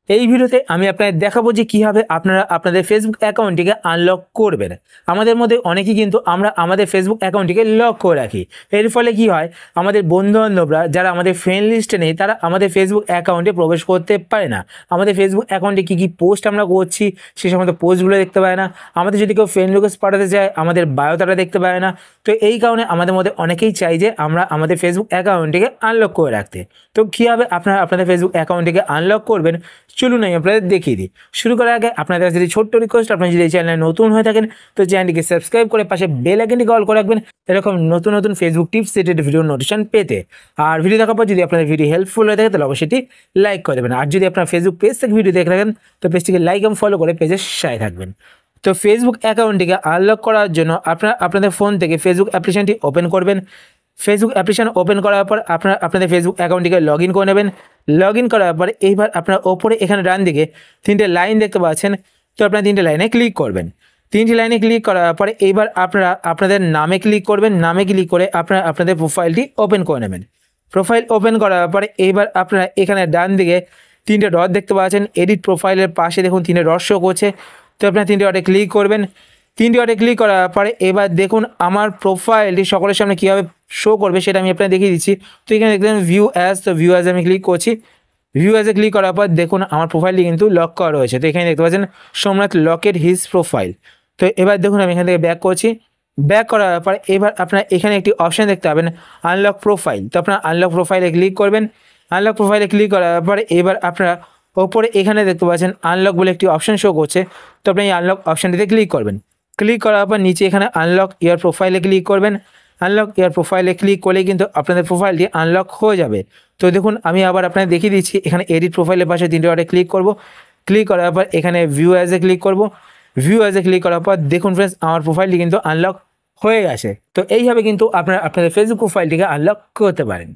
এই ভিডিওতে আমি আপনাদের দেখাবো যে কীভাবে আপনারা আপনাদের ফেসবুক অ্যাকাউন্টটিকে আনলক করবেন। আমাদের মধ্যে অনেকেই কিন্তু আমরা আমাদের ফেসবুক অ্যাকাউন্টটিকে লক করে রাখি। এর ফলে কি হয়, আমাদের বন্ধুবান্ধবরা যারা আমাদের ফ্রেন্ড লিস্টে নেই তারা আমাদের ফেসবুক অ্যাকাউন্টে প্রবেশ করতে পারে না। আমাদের ফেসবুক অ্যাকাউন্টে কী কী পোস্ট আমরা করছি সে সমস্ত পোস্টগুলো দেখতে পায় না। আমাদের যদি কেউ ফ্রেন্ড রিকোয়েস্ট পাঠাতে চায় আমাদের বায়োডাটা দেখতে পায় না। তো এই কারণে আমাদের মধ্যে অনেকেই চাই যে আমরা আমাদের ফেসবুক অ্যাকাউন্টটিকে আনলক করে রাখতে। তো কীভাবে আপনারা আপনাদের ফেসবুক অ্যাকাউন্টটিকে আনলক করবেন চলুন আমি আপনাদের দেখিয়ে দিই। শুরু করার আগে আপনাদের কাছে যদি ছোট্ট রিকোয়েস্ট, আপনি যদি এই চ্যানেলে নতুন হয়ে থাকেন তো চ্যানেলটিকে সাবস্ক্রাইব করে পাশে বেল আইকনটিকে অল করে রাখবেন এরকম নতুন নতুন Facebook tips related video notification পেতে। আর ভিডিও দেখার পর যদি আপনাদের ভিডিও হেল্পফুল হয়ে থাকে তাহলে অবশ্যই এটি লাইক করে দেবেন। আর যদি আপনার ফেসবুক পেজ থেকে ভিডিও দেখে থাকেন তো পেজটিকে লাইক এবং ফলো করে পেজের সাথে থাকবেন। তো ফেসবুক অ্যাকাউন্টটিকে আনলক করার জন্য আপনারা আপনাদের ফোন থেকে ফেসবুক অ্যাপ্লিকেশনটি ওপেন করবেন। ফেসবুক অ্যাপ্লিকেশন ওপেন করার পর আপনারা আপনাদের ফেসবুক অ্যাকাউন্টটিকে লগ ইন করে নেবেন। লগ ইন করার পরে এইবার আপনার ওপরে এখানে ডান দিকে তিনটে লাইন দেখতে পাচ্ছেন, তো আপনারা তিনটে লাইনে ক্লিক করবেন। তিনটি লাইনে ক্লিক করার পরে এইবার আপনারা আপনাদের নামে ক্লিক করবেন। নামে ক্লিক করে আপনারা আপনাদের প্রোফাইলটি ওপেন করে নেবেন। প্রোফাইল ওপেন করার পরে এইবার আপনারা এখানে ডান দিকে তিনটে ডট দেখতে পাচ্ছেন, এডিট প্রোফাইলের পাশে দেখুন তিনটে ডট শো করছে, তো আপনারা তিনটে ডটে ক্লিক করবেন। তিনটে ডটে ক্লিক করার পরে এবার দেখুন আমার প্রোফাইলটি সকলের সামনে কীভাবে শো করবে সেটা আমি আপনাদের দেখিয়ে দিচ্ছি। তো এখানে দেখলেন ভিউ অ্যাজ, তো ভিউ অ্যাজে আমি ক্লিক করছি। ভিউ অ্যাজে ক্লিক করার পর দেখুন আমার প্রোফাইলটি কিন্তু লক করা রয়েছে। তো এখানে দেখতে পাচ্ছেন সোমনাথ লকেট হিজ প্রোফাইল। তো এবার দেখুন আমি এখান থেকে ব্যাক করছি। ব্যাক করার পর এবার আপনারা এখানে একটি অপশান দেখতে পাবেন আনলক প্রোফাইল। তো আপনারা আনলক প্রোফাইলে ক্লিক করবেন। আনলক প্রোফাইলে ক্লিক করার পরে এবার আপনারা ওপরে এখানে দেখতে পাচ্ছেন আনলক বলে একটি অপশান শো করছে, তো আপনি এই আনলক অপশানটিতে ক্লিক করবেন। ক্লিক করার পর নিচে এখানে আনলক ইয়ার প্রোফাইলে ক্লিক করবেন। আনলক ইয়ার প্রোফাইলে ক্লিক করলেই কিন্তু আপনাদের প্রোফাইলটি আনলক হয়ে যাবে। তো দেখুন আমি আবার আপনাদের দেখিয়ে দিচ্ছি, এখানে এডিট প্রোফাইলের পাশে তিনটে ডটে ক্লিক করব। ক্লিক করার পর এখানে ভিউ অ্যাজে ক্লিক করব। ভিউ অ্যাজে ক্লিক করার পর দেখুন ফ্রেন্ডস আমার প্রোফাইলটি কিন্তু আনলক হয়ে গেছে। তো এইভাবে কিন্তু আপনারা আপনাদের ফেসবুক প্রোফাইলটিকে আনলক করতে পারেন।